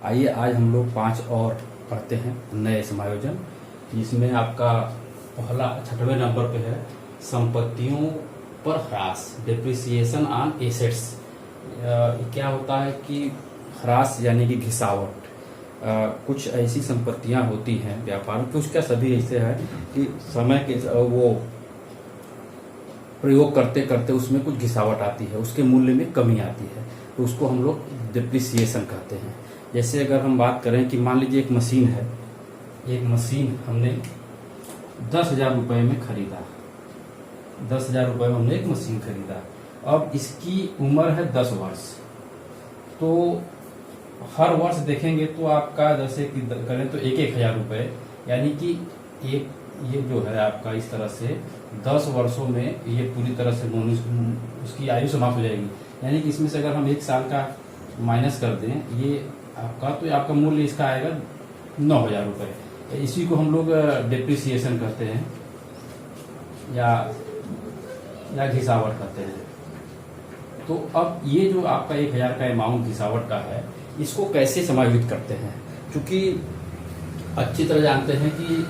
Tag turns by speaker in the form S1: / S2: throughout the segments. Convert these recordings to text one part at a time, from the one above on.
S1: आइए आज हम लोग 5 और पढ़ते हैं नए समायोजन। इसमें आपका पहला 6वें नंबर पे है संपत्तियों पर ह्रास, डेप्रिसिएशन ऑन एसेट्स। क्या होता है कि ह्रास यानी कि घिसावट। कुछ ऐसी संपत्तियां होती हैं व्यापार में, कुछ क्या सभी ऐसे है कि समय के वो प्रयोग करते करते उसमें कुछ घिसावट आती है, उसके मूल्य में कमी आती है, तो उसको हम लोग डिप्रिसिएशन कहते हैं। जैसे अगर हम बात करें कि मान लीजिए एक मशीन है, एक मशीन हमने 10,000 रुपये में खरीदा, 10,000 रुपये में हमने एक मशीन खरीदा। अब इसकी उम्र है 10 वर्ष, तो हर वर्ष देखेंगे तो आपका जैसे कि करें तो 1,000 रुपये, यानी कि एक ये जो है आपका इस तरह से 10 वर्षों में ये पूरी तरह से उसकी आयु समाप्त हो जाएगी। यानी कि इसमें से अगर हम 1 साल का माइनस कर दें ये आपका, तो आपका मूल्य इसका आएगा 9,000 रुपये। इसी को हम लोग डेप्रिसिएशन कहते हैं या घिसावट कहते हैं। तो अब ये जो आपका 1,000 का अमाउंट घिसावट का है, इसको कैसे समायोजित करते हैं? क्योंकि अच्छी तरह जानते हैं कि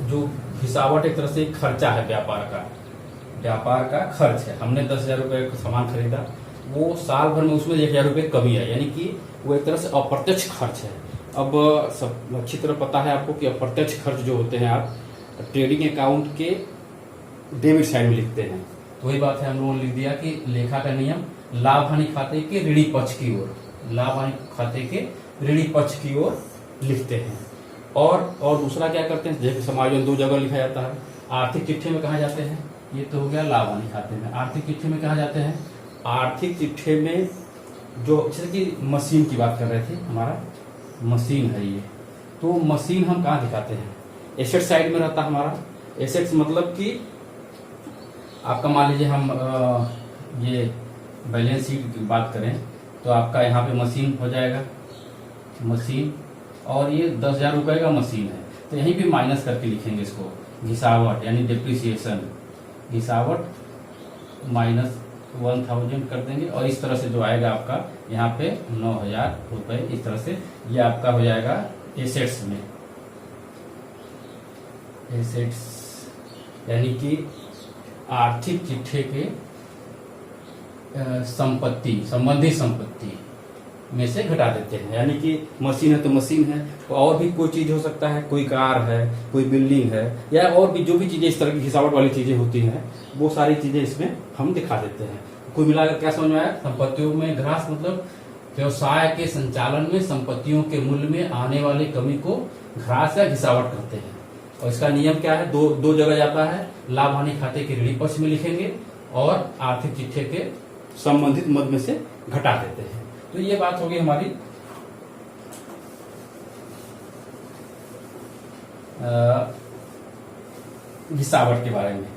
S1: जो घिसावट एक तरह से खर्चा है, व्यापार का खर्च है। हमने 10,000 रुपये का सामान खरीदा, वो साल भर में उसमें 1,000 रुपये कमी है, यानी कि वो एक तरह से अप्रत्यक्ष खर्च है। अब सब अच्छी तरह पता है आपको कि अप्रत्यक्ष खर्च जो होते हैं आप ट्रेडिंग अकाउंट के डेबिट साइड में लिखते हैं। तो वही बात है, हम लोगों ने लिख दिया कि लेखा का नियम लाभ हानि खाते के ऋणी पक्ष की ओर, लाभ हानि खाते के ऋणी पक्ष की ओर लिखते हैं। और दूसरा क्या करते हैं, जैसे समायोजन 2 जगह लिखा जाता है। आर्थिक चिट्ठे में कहा जाते हैं, ये तो हो गया लाभ हानि खाते में। आर्थिक चिट्ठे में कहा जाते हैं, आर्थिक चिट्ठे में जो जैसे कि मशीन की बात कर रहे थे, हमारा मशीन है ये, तो मशीन हम कहाँ दिखाते हैं? एसेट साइड में रहता है हमारा। एसेट्स मतलब कि आपका मान लीजिए हम ये बैलेंस शीट की बात करें तो आपका यहाँ पे मशीन हो जाएगा, मशीन, और ये 10,000 रुपये का मशीन है, तो यहीं पे माइनस करके लिखेंगे इसको घिसावट यानी डेप्रिसिएशन, घिसावट माइनस 1,000 कर देंगे। और इस तरह से जो आएगा आपका यहाँ पे 9,000 रुपये, इस तरह से ये आपका हो जाएगा एसेट्स में। एसेट्स यानी कि आर्थिक चिट्ठे के संबंधी संपत्ति में से घटा देते हैं। यानी कि मशीन है तो मशीन है, तो और भी कोई चीज हो सकता है, कोई कार है, कोई बिल्डिंग है, या और भी जो भी चीजें इस तरह की घिसावट वाली चीजें होती हैं, वो सारी चीजें इसमें हम दिखा देते हैं। कुल मिलाकर क्या समझ में आया? संपत्तियों में ह्रास मतलब व्यवसाय के संचालन में संपत्तियों के मूल्य में आने वाली कमी को ह्रास या घिसावट करते हैं। और इसका नियम क्या है? दो जगह जाता है, लाभ हानि खाते के ऋणी पक्ष में लिखेंगे और आर्थिक चिट्ठे के संबंधित मद में से घटा देते हैं। तो ये बात होगी हमारी घिसावट के बारे में।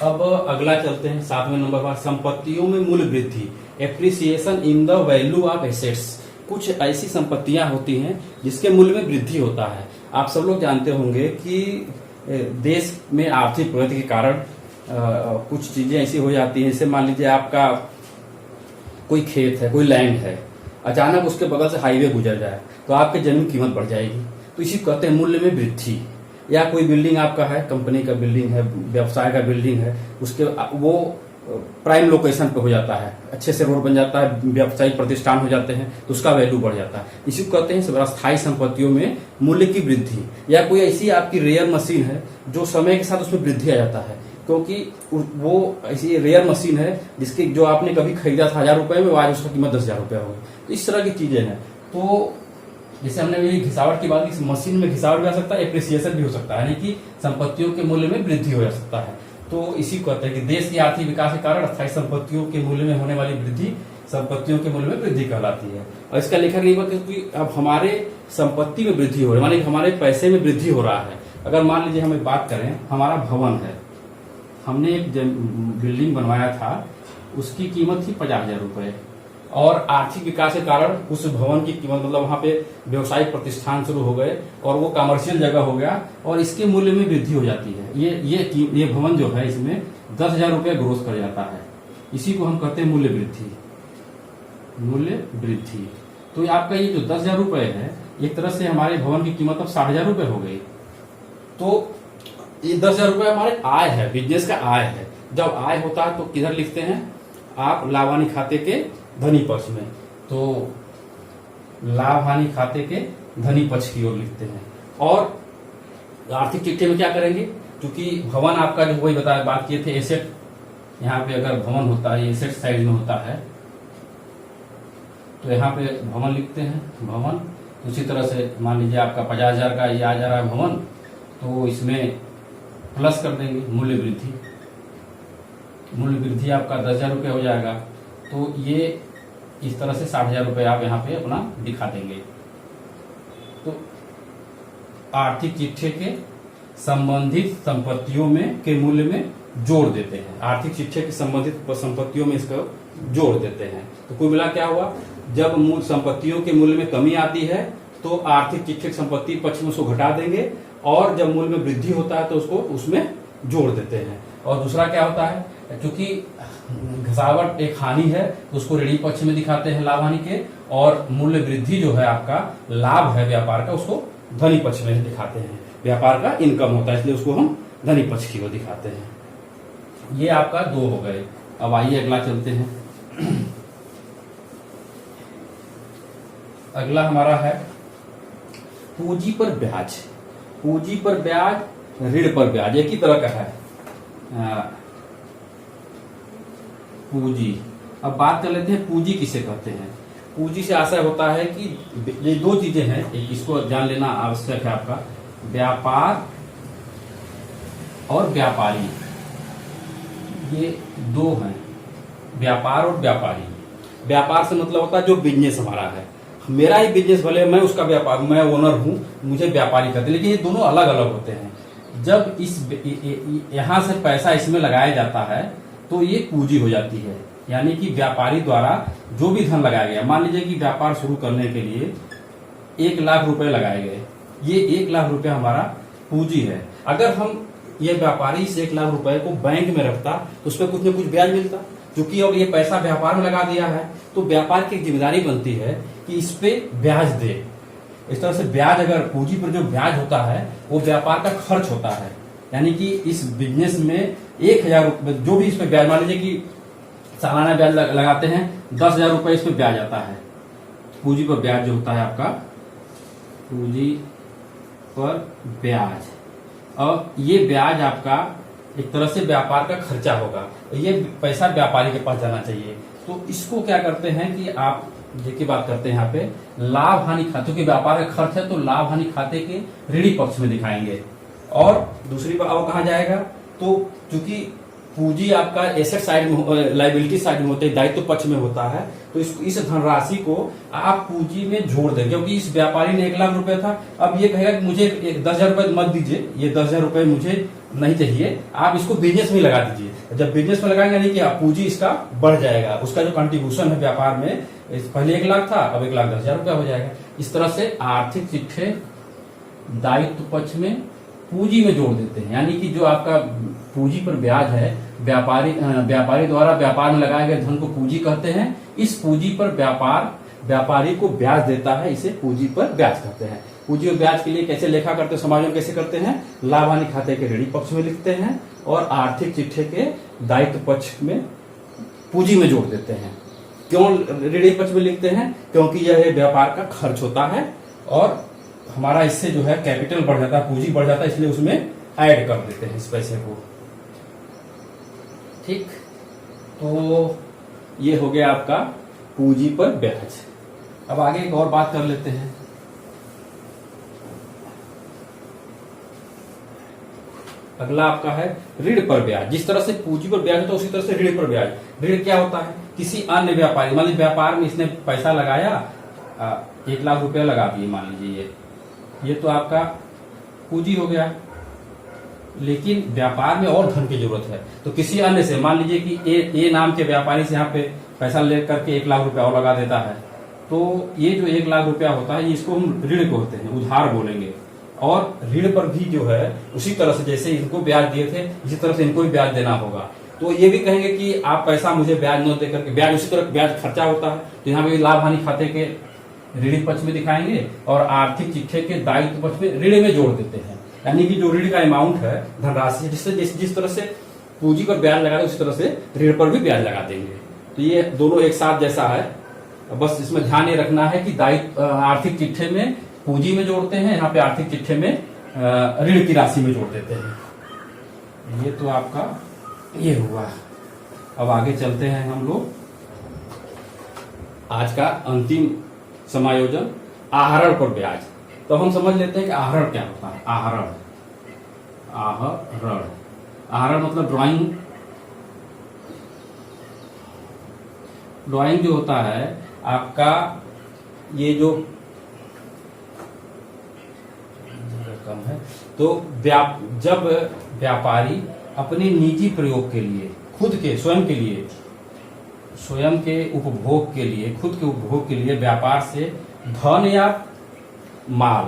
S1: अब अगला चलते हैं 7वें नंबर पर, संपत्तियों में मूल्य वृद्धि, appreciation in the value of assets. कुछ ऐसी संपत्तियां होती हैं जिसके मूल्य में वृद्धि होता है। आप सब लोग जानते होंगे कि देश में आर्थिक प्रगति के कारण कुछ चीजें ऐसी हो जाती हैं, जैसे मान लीजिए आपका कोई खेत है, कोई लैंड है, अचानक उसके बगल से हाईवे गुजर जाए तो आपकी जमीन कीमत बढ़ जाएगी, तो इसी कहते हैं मूल्य में वृद्धि। या कोई बिल्डिंग आपका है, कंपनी का बिल्डिंग है, व्यवसाय का बिल्डिंग है, उसके वो प्राइम लोकेशन पे हो जाता है, अच्छे से रोड बन जाता है, व्यावसायिक प्रतिष्ठान हो जाते हैं, तो उसका वैल्यू बढ़ जाता है। इसी को कहते हैं स्थायी संपत्तियों में मूल्य की वृद्धि। या कोई ऐसी आपकी रेयर मशीन है जो समय के साथ उसमें वृद्धि आ जाता है, क्योंकि वो ऐसी रेयर मशीन है जिसकी जो आपने कभी खरीदा था 1,000 रुपए में, आज उसका कीमत 10,000 रुपया होगी। तो इस तरह की चीजें हैं। तो जैसे हमने भी घिसावट की बात की, मशीन में घिसावट भी आ सकता है, एप्रिसिएशन भी हो सकता है, यानी कि संपत्तियों के मूल्य में वृद्धि हो जा सकता है। तो इसी को कहते हैं कि देश की आर्थिक विकास के कारण अस्थायी संपत्तियों के मूल्य में होने वाली वृद्धि संपत्तियों के मूल्य में वृद्धि कहलाती है। और इसका लेखक नहीं होता कि अब हमारे संपत्ति में वृद्धि हो रही है, मानी हमारे पैसे में वृद्धि हो रहा है। अगर मान लीजिए हम बात करें, हमारा भवन है, हमने एक बिल्डिंग बनवाया था, उसकी कीमत थी 50,000 रुपये, और आर्थिक विकास के कारण उस भवन की कीमत मतलब वहां पे व्यवसायिक प्रतिष्ठान शुरू हो गए और वो कमर्शियल जगह हो गया और इसके मूल्य में वृद्धि हो जाती है। ये भवन जो है इसमें 10,000 रुपये ग्रोस कर जाता है। इसी को हम कहते हैं मूल्य वृद्धि। मूल्य वृद्धि तो आपका ये जो 10,000 रुपए है, एक तरह से हमारे भवन की कीमत अब 60,000 रुपए हो गई। तो ये 10,000 रुपए हमारे आय है, बिजनेस का आय है। जब आय होता है तो किधर लिखते हैं आप, लाभ हानि खाते के धनी पक्ष में। तो लाभ हानि खाते के धनी पक्ष की ओर लिखते हैं। और आर्थिक चिट्ठे में क्या करेंगे, क्योंकि भवन आपका जो वही बताया, बात किए थे एसेट, यहाँ पे अगर भवन होता है, एसेट साइड में होता है, तो यहाँ पे भवन लिखते हैं, भवन। उसी तरह से मान लीजिए आपका 50,000 का ये आ जा रहा है भवन, तो इसमें प्लस कर देंगे मूल्य वृद्धि। मूल्य वृद्धि आपका 10,000 रुपये हो जाएगा। तो ये इस तरह से 60,000 रुपये आप यहाँ पे अपना दिखा देंगे। तो आर्थिक चिट्ठे के संबंधित संपत्तियों में के मूल्य में जोड़ देते हैं, आर्थिक चिट्ठे के संबंधित संपत्तियों में इसको जोड़ देते हैं। तो कुल मिला क्या हुआ, जब मूल संपत्तियों के मूल्य में कमी आती है तो आर्थिक चिट्ठे संपत्ति पक्ष में उसको घटा देंगे, और जब मूल्य में वृद्धि होता है तो उसको उसमें जोड़ देते हैं। और दूसरा क्या होता है, क्योंकि घसावट एक हानि है तो उसको ऋणी पक्ष में दिखाते हैं लाभ हानि के, और मूल्य वृद्धि जो है आपका लाभ है व्यापार का, उसको धनी पक्ष में दिखाते हैं। व्यापार का इनकम होता है इसलिए उसको हम धनी पक्ष की ओर दिखाते हैं। ये आपका 2 हो गए। अब आइए अगला चलते हैं। अगला हमारा है पूंजी पर ब्याज। पूंजी पर ब्याज, ऋण पर ब्याज, एक ही तरह का है पूंजी। अब बात कर लेते हैं पूंजी किसे कहते हैं। पूंजी से आशय होता है कि ये 2 चीजें हैं, एक इसको जान लेना आवश्यक है आपका, व्यापार और व्यापारी। ये 2 हैं, व्यापार और व्यापारी। व्यापार से मतलब होता है जो बिजनेस हमारा है, मेरा ही बिजनेस, भले मैं उसका व्यापार, मैं ओनर हूं, मुझे व्यापारी कहते हैं, लेकिन ये दोनों अलग अलग होते हैं। जब इस यहां से पैसा इसमें लगाया जाता है तो ये पूंजी हो जाती है, यानी कि व्यापारी द्वारा जो भी धन लगाया गया। मान लीजिए कि व्यापार शुरू करने के लिए 1 लाख रुपए लगाए गए, ये 1 लाख रुपए हमारा पूंजी है। अगर हम ये व्यापारी इस 1 लाख रुपए को बैंक में रखता तो उस पर कुछ न कुछ ब्याज मिलता, क्योंकि अब ये पैसा व्यापार में लगा दिया है तो व्यापार की जिम्मेदारी बनती है कि इस पे ब्याज दे। इस तरह से ब्याज, अगर पूंजी पर जो ब्याज होता है वो व्यापार का खर्च होता है, यानी कि इस बिजनेस में 1,000 रुपए जो भी इस पे ब्याज, मान लीजिए कि सालाना ब्याज लगाते हैं, 10,000 रुपए इस पे ब्याज आता है। पूंजी पर ब्याज जो होता है आपका, पूंजी पर ब्याज, और ये ब्याज आपका एक तरह से व्यापार का खर्चा होगा, ये पैसा व्यापारी के पास जाना चाहिए। तो इसको क्या करते हैं कि आप देखिए बात करते हैं यहाँ पे लाभ हानि खाते, क्योंकि व्यापार का खर्च है तो लाभ हानि खाते के ऋणी पक्ष में दिखाएंगे। और दूसरी बात वो कहाँ जाएगा, तो क्योंकि पूंजी आपका एसेट साइड में, लाइबिलिटी साइड में होते हैं, दायित्व पक्ष में होता है, तो इस धनराशि को आप पूंजी में जोड़ दें। क्योंकि इस व्यापारी ने 1 लाख रुपए था, अब ये कहेगा कि मुझे 10,000 रुपए मत दीजिए, ये 10,000 रुपए मुझे नहीं चाहिए, आप इसको बिजनेस में लगा दीजिए। जब बिजनेस में लगाएंगे नहीं कि पूंजी इसका बढ़ जाएगा, उसका जो कंट्रीब्यूशन है व्यापार में, पहले 1 लाख था, अब 1,10,000 रुपया हो जाएगा। इस तरह से आर्थिक चिट्ठे दायित्व पक्ष में पूंजी में जोड़ देते हैं, यानी कि जो आपका पूंजी पर ब्याज है, व्यापारी द्वारा व्यापार में लगाए गए धन को पूंजी कहते हैं। इस पूंजी पर व्यापारी को ब्याज देता है, इसे पूंजी पर ब्याज कहते हैं। पूंजी और ब्याज के लिए कैसे लेखा करते हैं, समायोजन कैसे करते हैं, लाभ हानि खाते के ऋणी पक्ष में लिखते हैं और आर्थिक चिट्ठे के दायित्व पक्ष में पूंजी में जोड़ देते हैं। क्यों ऋणी पक्ष में लिखते हैं, क्योंकि यह व्यापार का खर्च होता है और हमारा इससे जो है कैपिटल बढ़ जाता है, पूंजी बढ़ जाता है, इसलिए उसमें ऐड कर देते हैं इस पैसे को। ठीक, तो ये हो गया आपका पूंजी पर ब्याज। अब आगे एक और बात कर लेते हैं। अगला आपका है ऋण पर ब्याज। जिस तरह से पूंजी पर ब्याज होता है उसी तरह से ऋण पर ब्याज। ऋण क्या होता है, किसी अन्य व्यापारी, मान लीजिए व्यापार में इसने पैसा लगाया, 1 लाख रुपया लगा दिए मान लीजिए, ये तो आपका पूंजी हो गया, लेकिन व्यापार में और धन की जरूरत है तो किसी अन्य से, मान लीजिए कि ए नाम के व्यापारी से यहाँ पे पैसा ले करके 1 लाख रुपया और लगा देता है, तो ये जो 1 लाख रुपया होता है इसको हम ऋण कहते हैं, उधार बोलेंगे। और ऋण पर भी जो है उसी तरह से जैसे इनको ब्याज दिए थे इसी तरह से इनको भी ब्याज देना होगा। तो ये भी कहेंगे कि आप पैसा मुझे ब्याज न दे करके, ब्याज उसी तरह ब्याज खर्चा होता है, तो यहाँ पे लाभ हानि खाते के ऋणी पक्ष में दिखाएंगे और आर्थिक चिट्ठे के दायित्व पक्ष में ऋण में जोड़ देते हैं। यानी कि जो ऋण का अमाउंट है, धनराशि, जिससे जिस तरह से पूंजी पर ब्याज लगा उसी तरह से ऋण पर भी ब्याज लगा देंगे। तो ये दोनों एक साथ जैसा है, बस इसमें ध्यान ये रखना है कि दायित्व आर्थिक चिट्ठे में पूंजी में जोड़ते हैं, यहाँ पे आर्थिक चिट्ठे में ऋण की राशि में जोड़ देते हैं। ये तो आपका ये हुआ। अब आगे चलते हैं हम लोग, आज का अंतिम समायोजन, आहरण पर ब्याज। तो हम समझ लेते हैं कि आहरण क्या होता है। आहरण मतलब ड्राइंग जो होता है आपका, ये जो कम है, तो जब व्यापारी अपने निजी प्रयोग के लिए, खुद के स्वयं के उपभोग के लिए, खुद के उपभोग के लिए व्यापार से धन या माल,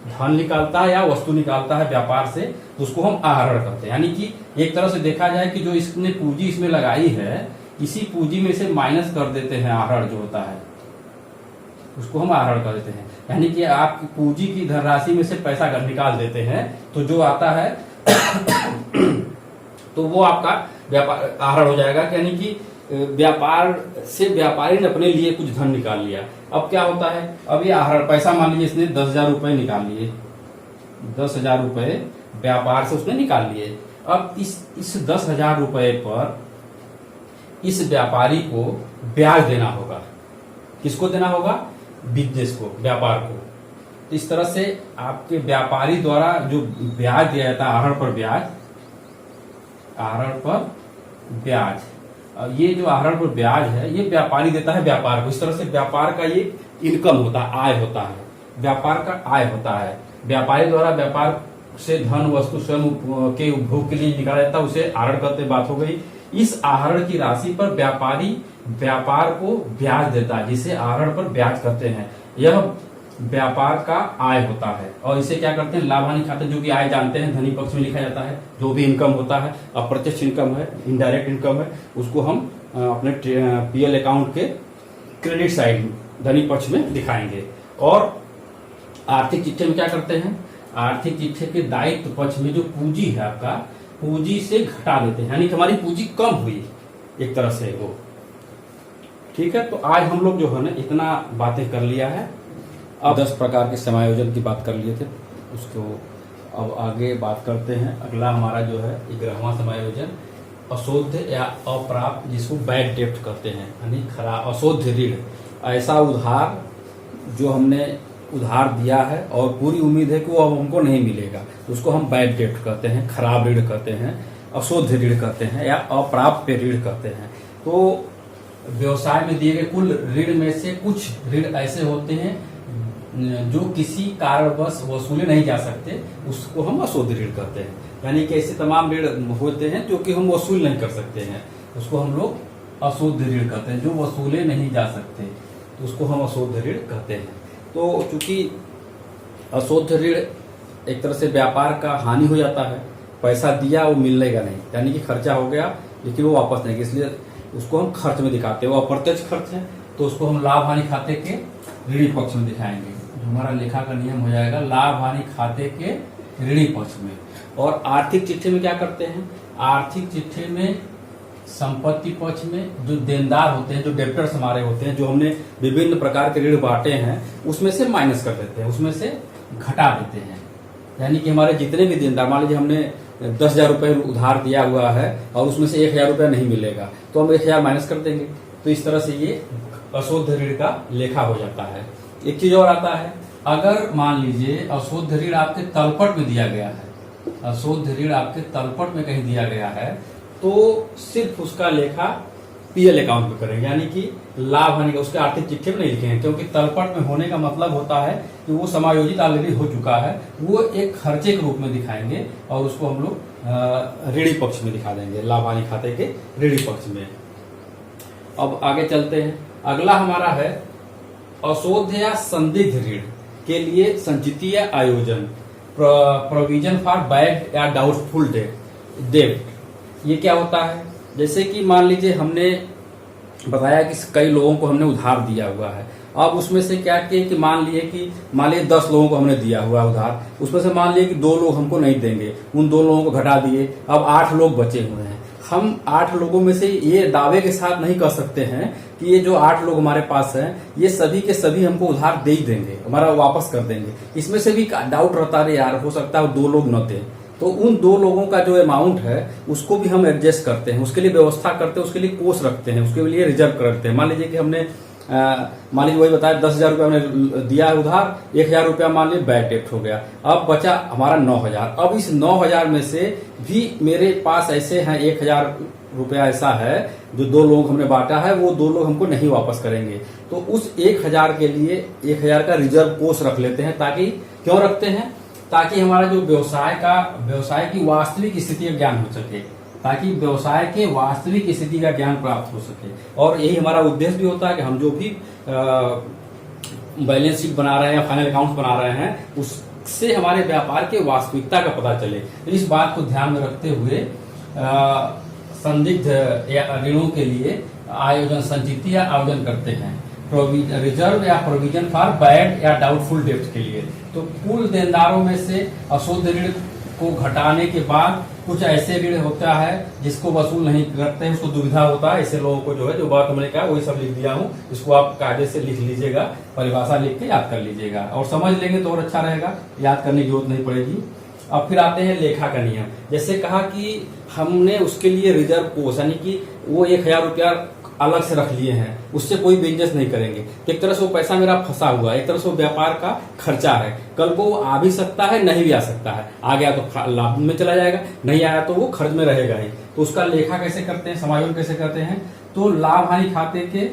S1: धन निकालता है या वस्तु निकालता है व्यापार से, तो उसको हम आहरण करते हैं। यानी कि एक तरह से देखा जाए कि जो इसने पूंजी इसमें लगाई है, इसी पूंजी में से माइनस कर देते हैं, आहरण जो होता है उसको हम आहरण कर देते हैं। यानी कि आप पूंजी की धनराशि में से पैसा निकाल देते हैं, तो जो आता है तो वो आपका व्यापार आहरण हो जाएगा। यानी कि व्यापार से व्यापारी ने अपने लिए कुछ धन निकाल लिया। अब क्या होता है, अब ये आहरण पैसा, मान लीजिए इसने 10,000 रुपए निकाल लिए, 10,000 रुपए व्यापार से उसने निकाल लिए। अब इस 10,000 रुपए पर इस व्यापारी को ब्याज देना होगा। किसको देना होगा? बिजनेस को, व्यापार को। तो इस तरह से आपके व्यापारी द्वारा जो ब्याज दिया जाता है, आहरण पर ब्याज, ये जो आहरण पर ब्याज है, ये व्यापारी देता है व्यापार को। इस तरह से व्यापार का ये इनकम होता है, आय होता है, व्यापार का आय होता है। व्यापारी द्वारा व्यापार से धन वस्तु स्वयं के उपभोग के लिए निकाला जाता है, उसे आहरण करते, बात हो गई। इस आहरण की राशि पर व्यापारी व्यापार को ब्याज देता है, जिसे आहरण पर ब्याज करते हैं। यह व्यापार का आय होता है। और इसे क्या करते हैं, लाभ हानि खाते, जो कि आय जानते हैं, धनी पक्ष में लिखा जाता है। जो भी इनकम होता है, अप्रत्यक्ष इनकम है, इनडायरेक्ट इनकम है, उसको हम अपने पीएल अकाउंट के क्रेडिट साइड धनी पक्ष में दिखाएंगे। और आर्थिक चिट्ठे में क्या करते हैं, आर्थिक चिट्ठे के दायित्व पक्ष में जो पूंजी है आपका, पूंजी से घटा देते हैं। यानी कि हमारी पूंजी कम हुई एक तरह से वो। ठीक है, तो आज हम लोग जो है ना इतना बातें कर लिया है। अब 10 प्रकार के समायोजन की बात कर लिए थे, उसको अब आगे बात करते हैं। अगला हमारा जो है 11वां समायोजन, अशोध या अप्राप्त, जिसको बैड डेप्ट कहते हैं, यानी खराब, अशोध ऋण। ऐसा उधार जो हमने उधार दिया है और पूरी उम्मीद है कि वो अब हमको नहीं मिलेगा, तो उसको हम बैड डेप्ट कहते हैं, खराब ऋण कहते हैं, अशोध ऋण कहते हैं, या अप्राप्य ऋण कहते हैं। तो व्यवसाय में दिए गए कुल ऋण में से कुछ ऋण ऐसे होते हैं जो किसी कारणवश वसूले नहीं जा सकते, उसको हम अशोध ऋण कहते हैं। यानी कि ऐसे तमाम ऋण होते हैं जो कि हम वसूल नहीं कर सकते हैं, उसको हम लोग अशोध ऋण कहते हैं। जो वसूले नहीं जा सकते तो उसको हम अशोध ऋण कहते हैं। तो चूंकि अशोध ऋण एक तरह से व्यापार का हानि हो जाता है, पैसा दिया वो मिलेगा नहीं, यानी कि खर्चा हो गया लेकिन वो वापस नहीं, इसलिए उसको हम खर्च में दिखाते हैं। वो अप्रत्यक्ष खर्च है, तो उसको हम लाभ हानि खाते के ऋणी पक्ष में दिखाएंगे। हमारा लेखा का नियम हो जाएगा लाभ हानि खाते के ऋणी पक्ष में। और आर्थिक चिट्ठे में क्या करते हैं, आर्थिक चिट्ठे में संपत्ति पक्ष में जो देनदार होते हैं, जो डेब्टर्स हमारे होते हैं, जो हमने विभिन्न प्रकार के ऋण बांटे हैं, उसमें से माइनस कर देते हैं, उसमें से घटा देते हैं। यानी कि हमारे जितने भी देनदार, मान लीजिए हमने 10,000 रुपए उधार दिया हुआ है और उसमें से 1,000 रुपया नहीं मिलेगा, तो हम 1,000 माइनस कर देंगे। तो इस तरह से ये अशोध ऋण का लेखा हो जाता है। एक चीज और आता है, अगर मान लीजिए अशोध ऋण आपके तलपट में दिया गया है, अशोध ऋण आपके तलपट में कहीं दिया गया है, तो सिर्फ उसका लेखा पीएल अकाउंट में करेंगे, यानी कि लाभ हानि का उसके आर्थिक चिट्ठे में नहीं लिखेंगे, क्योंकि तलपट में होने का मतलब होता है कि वो समायोजित ऑलरेडी हो चुका है, वो एक खर्चे के रूप में दिखाएंगे और उसको हम लोग ऋणी पक्ष में दिखा देंगे, लाभ हानि खाते के ऋणी पक्ष में। अब आगे चलते हैं, अगला हमारा है अशोध या संदिग्ध ऋण के लिए संचितीय आयोजन, प्रोविजन फॉर बैड या डाउटफुल डेब्ट। ये क्या होता है, जैसे कि मान लीजिए हमने बताया कि कई लोगों को हमने उधार दिया हुआ है अब उसमें से क्या किए कि मान लिए 10 लोगों को हमने दिया हुआ उधार, उसमें से मान लिए कि 2 लोग हमको नहीं देंगे, उन 2 लोगों को घटा दिए, अब 8 लोग बचे हुए हैं। हम 8 लोगों में से ये दावे के साथ नहीं कह सकते हैं कि ये जो 8 लोग हमारे पास हैं ये सभी के सभी हमको उधार दे ही देंगे, हमारा वापस कर देंगे। इसमें से भी डाउट रहता है यार, हो सकता है 2 लोग न दें, तो उन 2 लोगों का जो अमाउंट है उसको भी हम एडजस्ट करते हैं, उसके लिए व्यवस्था करते हैं, उसके लिए कोष रखते हैं, उसके लिए रिजर्व करते हैं। मान लीजिए कि हमने मान लीजिए वही बताया 10,000 रुपया हमने दिया है उधार, 1,000 रुपया मान लीजिए बैड डेप्ट हो गया, अब बचा हमारा 9,000। अब इस 9,000 में से भी मेरे पास ऐसे हैं 1,000 रुपया ऐसा है जो 2 लोग हमने बांटा है, वो 2 लोग हमको नहीं वापस करेंगे, तो उस 1,000 के लिए 1,000 का रिजर्व कोष रख लेते हैं। ताकि क्यों रखते हैं? ताकि हमारा जो व्यवसाय की वास्तविक स्थिति का ज्ञान हो सके, ताकि व्यवसाय के वास्तविक स्थिति का ज्ञान प्राप्त हो सके। और यही हमारा उद्देश्य भी होता है कि हम जो भी बैलेंस शीट बना रहे हैं या फाइनल अकाउंट्स बना रहे हैं उससे हमारे व्यापार के वास्तविकता का पता चले। तो इस बात को ध्यान में रखते हुए संदिग्ध ऋणों के लिए आयोजन संचिति या आयोजन करते हैं, रिजर्व या प्रोविजन फॉर बैड या डाउटफुल डेब्ट के लिए। तो कुल देनदारों में से अशुद्ध ऋण को घटाने के बाद कुछ ऐसे ऋण होता है जिसको वसूल नहीं करते हैं, उसको दुविधा होता है। ऐसे लोगों को जो है, जो बात हमने कहा वही सब लिख दिया हूँ, इसको आप कायदे से लिख लीजिएगा, परिभाषा लिख के याद कर लीजिएगा, और समझ लेंगे तो और अच्छा रहेगा, याद करने की जरूरत नहीं पड़ेगी। अब फिर आते हैं लेखा का नियम। जैसे कहा कि हमने उसके लिए रिजर्व कोष यानी कि वो 1,000 रुपया अलग से रख लिए हैं, उससे कोई बिजनेस नहीं करेंगे। एक तरह से वो पैसा मेरा फंसा हुआ है, एक तरह से वो व्यापार का खर्चा है, कल को वो आ भी सकता है, नहीं भी आ सकता है। आ गया तो लाभ में चला जाएगा, नहीं आया तो वो खर्च में रहेगा ही। तो उसका लेखा कैसे करते हैं, समायोजन कैसे करते हैं? तो लाभ हानि खाते के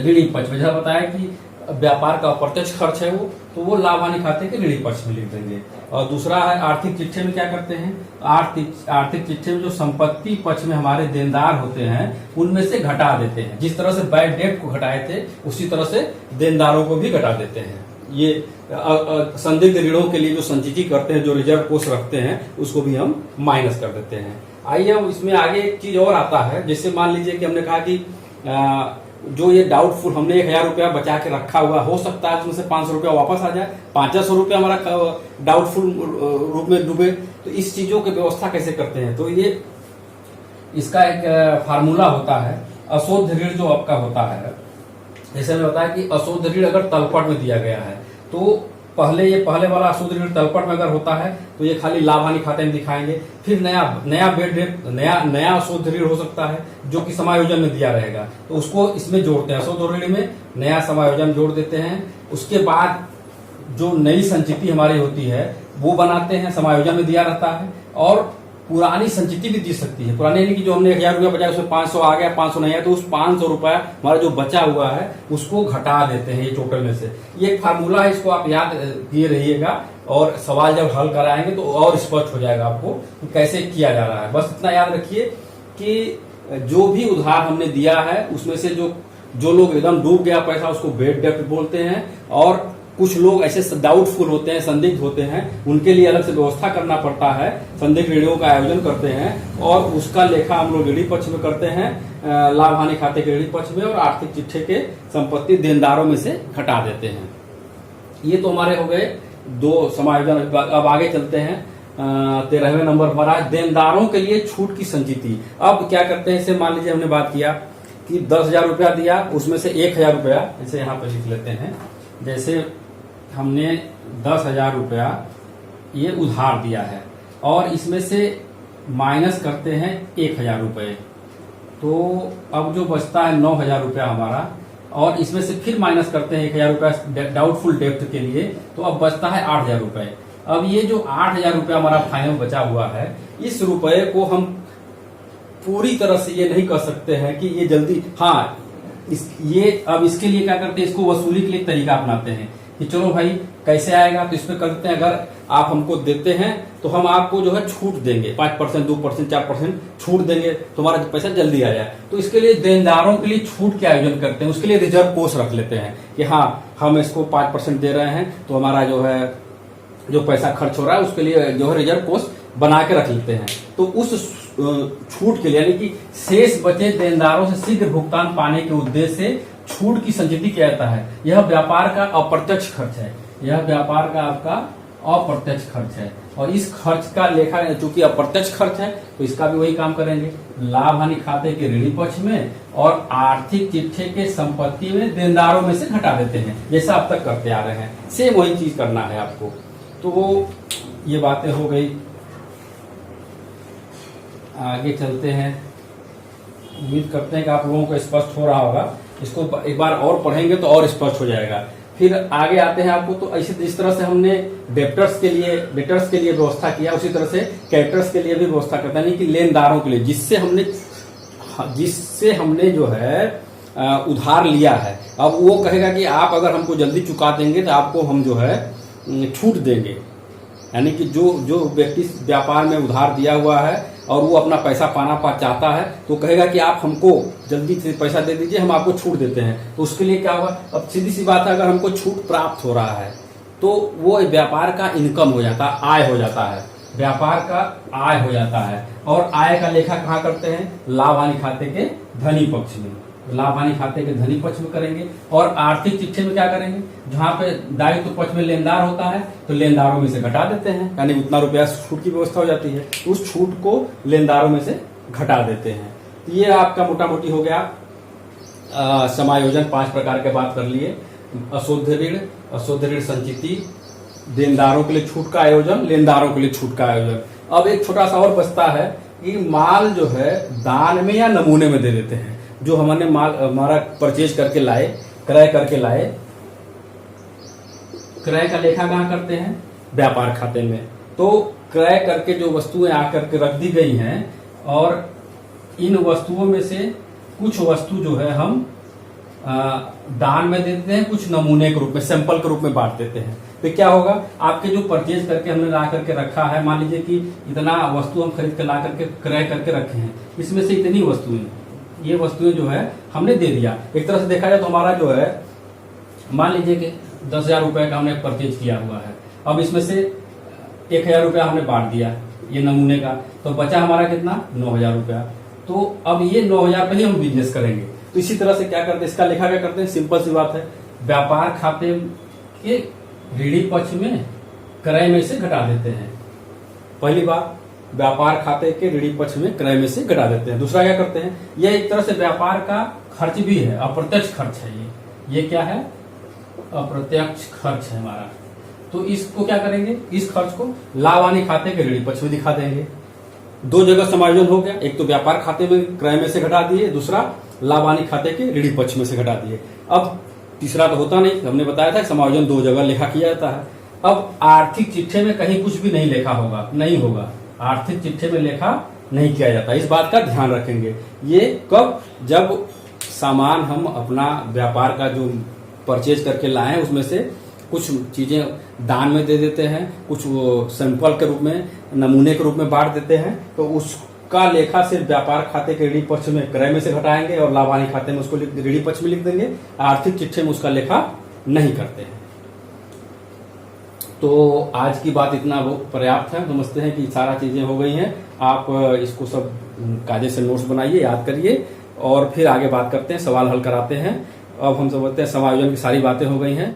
S1: ऋणी पक्ष में, जैसा बताया कि व्यापार का अप्रत्यक्ष खर्च है वो, तो वो लाभ हानि खाते के ऋणी पक्ष में लिख देंगे। और दूसरा है आर्थिक चिट्ठे में क्या करते हैं? आर्थिक चिट्ठे में जो संपत्ति पक्ष में हमारे देनदार होते हैं उनमें से घटा देते हैं। जिस तरह से बैड डेट को घटाए थे उसी तरह से देनदारों को भी घटा देते हैं। ये संदिग्ध ऋणों के लिए जो संचिति करते हैं, जो रिजर्व कोष रखते हैं, उसको भी हम माइनस कर देते हैं। आइए अब इसमें आगे एक चीज और आता है। जैसे मान लीजिए कि हमने कहा कि जो ये डाउटफुल हमने 1,000 रुपया बचा के रखा हुआ, हो सकता है उसमें से 500 रुपया वापस आ जाए, 500 रुपया हमारा डाउटफुल रूप में डूबे। तो इस चीजों की व्यवस्था कैसे करते हैं? तो ये इसका एक फार्मूला होता है। अशुद्ध ऋण जो आपका होता है, जैसे मैंने बताया कि अशुद्ध ऋण अगर तलपट में दिया गया है तो पहले वाला अशुद्ध ऋण तलपट में अगर होता है तो ये खाली लाभ हानि खाते में दिखाएंगे। फिर नया अशुद्ध ऋण हो सकता है जो कि समायोजन में दिया रहेगा, तो उसको इसमें जोड़ते हैं, अशुद्ध ऋण में नया समायोजन जोड़ देते हैं। उसके बाद जो नई संचिति हमारी होती है वो बनाते हैं, समायोजन में दिया रहता है। और पुरानी संचिति भी दी सकती है। पुरानी यानी कि जो हमने 1,000 रुपया बचाया उसमें 500 आ गया, 500 नहीं आया, तो उस 500 रुपया हमारा जो बचा हुआ है उसको घटा देते हैं ये टोटल में से। ये एक फार्मूला है, इसको आप याद किए रहिएगा और सवाल जब हल कराएंगे तो और स्पष्ट हो जाएगा आपको कि कैसे किया जा रहा है। बस इतना याद रखिए कि जो भी उधार हमने दिया है उसमें से जो लोग एकदम डूब गया पैसा उसको बैड डेब्ट बोलते हैं, और कुछ लोग ऐसे डाउटफुल होते हैं, संदिग्ध होते हैं, उनके लिए अलग से व्यवस्था करना पड़ता है। संदिग्ध ऋणों का आयोजन करते हैं और उसका लेखा हम लोग ऋणी पक्ष में करते हैं, लाभ हानि खाते के ऋणी पक्ष में, और आर्थिक चिट्ठे के संपत्ति देनदारों में से घटा देते हैं। ये तो हमारे हो गए 2 समायोजन। अब आगे चलते हैं 13वें नंबर पर, आज देनदारों के लिए छूट की संचिति। अब क्या करते हैं? इसे मान लीजिए हमने बात किया कि 10,000 रुपया दिया, उसमें से 1,000 रुपया इसे यहाँ पे लिख लेते हैं। जैसे हमने 10,000 रुपया ये उधार दिया है और इसमें से माइनस करते हैं 1,000 रुपये, तो अब जो बचता है 9,000 रुपया हमारा, और इसमें से फिर माइनस करते हैं 1,000 रुपया डाउटफुल डेब्ट के लिए, तो अब बचता है 8,000 रुपये। अब ये जो 8,000 रुपया हमारा फाइनल बचा हुआ है, इस रुपये को हम पूरी तरह से ये नहीं कर सकते हैं कि ये जल्दी अब इसके लिए क्या करते हैं? इसको वसूली के लिए तरीका अपनाते हैं कि चलो भाई कैसे आएगा, तो इसमें करते हैं, अगर आप हमको देते हैं तो हम आपको जो है छूट देंगे, 5%, 2%, 4% छूट देंगे, तुम्हारा पैसा जल्दी आ जाए। तो इसके लिए देनदारों के लिए छूट के आयोजन करते हैं, उसके लिए रिजर्व कोष रख लेते हैं कि हाँ हम इसको 5% दे रहे हैं, तो हमारा जो पैसा खर्च हो रहा है उसके लिए जो है रिजर्व कोष बना के रख लेते हैं। तो उस छूट के लिए यानी कि शेष बचे देनदारों से शीघ्र भुगतान पाने के उद्देश्य से छूट की संचिति किया जाता है। यह व्यापार का अप्रत्यक्ष खर्च है, यह व्यापार का आपका अप्रत्यक्ष खर्च है। और इस खर्च का लेखा, चूंकि अप्रत्यक्ष खर्च है तो इसका भी वही काम करेंगे, लाभ हानि खाते के ऋणी पक्ष में और आर्थिक चिट्ठे के संपत्ति में देनदारों में से घटा देते हैं, जैसा अब तक करते आ रहे हैं। सेम वही चीज करना है आपको। तो ये बातें हो गई, आगे चलते हैं। उम्मीद करते हैं कि आप लोगों को स्पष्ट हो रहा होगा। इसको एक बार और पढ़ेंगे तो और स्पष्ट हो जाएगा। फिर आगे आते हैं आपको, तो ऐसे जिस तरह से हमने डेप्टर्स के लिए व्यवस्था किया, उसी तरह से क्रेडिटर्स के लिए भी व्यवस्था करता है, यानी कि लेनदारों के लिए, जिससे हमने जो है उधार लिया है। अब वो कहेगा कि आप अगर हमको जल्दी चुका देंगे तो आपको हम जो है छूट देंगे। यानी कि जो व्यक्ति व्यापार में उधार दिया हुआ है और वो अपना पैसा पाना चाहता है तो कहेगा कि आप हमको जल्दी से पैसा दे दीजिए, हम आपको छूट देते हैं। तो उसके लिए क्या होगा, अब सीधी सी बात है, अगर हमको छूट प्राप्त हो रहा है तो वो व्यापार का इनकम हो जाता है, आय हो जाता है, व्यापार का आय हो जाता है। और आय का लेखा कहाँ करते हैं, लाभ हानि खाते के धनी पक्ष में, लाभ हानि खाते के धनी पक्ष में करेंगे। और आर्थिक चिट्ठे में क्या करेंगे, जहां पे दायित्व पक्ष में लेनदार होता है तो लेनदारों में से घटा देते हैं, यानी उतना रुपया छूट की व्यवस्था हो जाती है, उस छूट को लेनदारों में से घटा देते हैं। तो ये आपका मोटा मोटी हो गया समायोजन। 5 प्रकार के बात कर लिए, अशुद्ध ऋण संचिति, देनदारों के लिए छूट का आयोजन, लेनदारों के लिए छूट का आयोजन। अब एक छोटा सा और बचता है कि माल जो है दान में या नमूने में दे देते हैं। जो हमने माल हमारा परचेज करके लाए, क्रय करके लाए, क्रय का लेखा कहाँ करते हैं, व्यापार खाते में। तो क्रय करके जो वस्तुएं आकर के रख दी गई हैं और इन वस्तुओं में से कुछ वस्तु जो है हम दान में दे देते हैं, कुछ नमूने के रूप में, सैंपल के रूप में बांट देते हैं। तो क्या होगा, आपके जो परचेज करके हमने ला करके रखा है, मान लीजिए कि इतना वस्तु हम खरीद कर ला करके क्रय करके रखे हैं, इसमें से इतनी वस्तुएं, ये वस्तुएं जो है हमने दे दिया। एक तरह से देखा जाए तो हमारा जो है, मान लीजिए कि 10,000 रुपए का हमने परचेज किया हुआ है, अब इसमें से 1,000 रुपया हमने बांट दिया ये नमूने का, तो बचा हमारा कितना, 9,000 रुपया। तो अब ये 9,000 पे ही हम बिजनेस करेंगे। तो इसी तरह से क्या करते हैं, इसका लेखा क्या करते हैं, सिंपल सी बात है, व्यापार खाते के ऋणी पक्ष में क्रय में से घटा देते हैं। पहली बात, व्यापार खाते के ऋणी पक्ष में क्रय में से घटा देते हैं। दूसरा क्या करते हैं, यह एक तरह से व्यापार का खर्च भी है, अप्रत्यक्ष खर्च है ये क्या है, अप्रत्यक्ष खर्च है हमारा। तो इसको क्या करेंगे, इस खर्च को लाभ हानि खाते के ऋणी पक्ष में दिखा देंगे। 2 जगह समायोजन हो गया, एक तो व्यापार खाते में क्रय में से घटा दिए, दूसरा लाभ हानि खाते के ऋणी पक्ष में से घटा दिए। अब तीसरा तो होता नहीं, हमने बताया था समायोजन 2 जगह लेखा किया जाता है। अब आर्थिक चिट्ठे में कहीं कुछ भी नहीं लेखा होगा, नहीं होगा, आर्थिक चिट्ठे में लेखा नहीं किया जाता। इस बात का ध्यान रखेंगे। ये कब, जब सामान हम अपना व्यापार का जो परचेज करके लाए हैं उसमें से कुछ चीजें दान में दे देते हैं, कुछ वो सैंपल के रूप में, नमूने के रूप में बांट देते हैं, तो उसका लेखा सिर्फ व्यापार खाते के ऋणी पक्ष में क्रय में से घटाएंगे और लाभ हानि खाते में उसको ऋणी पक्ष में लिख देंगे। आर्थिक चिट्ठे में उसका लेखा नहीं करते हैं। तो आज की बात इतना पर्याप्त है। समझते हैं कि सारा चीजें हो गई हैं। आप इसको सब कायदे से नोट्स बनाइए, याद करिए और फिर आगे बात करते हैं, सवाल हल कराते हैं। अब हम समझते हैं समायोजन की सारी बातें हो गई हैं।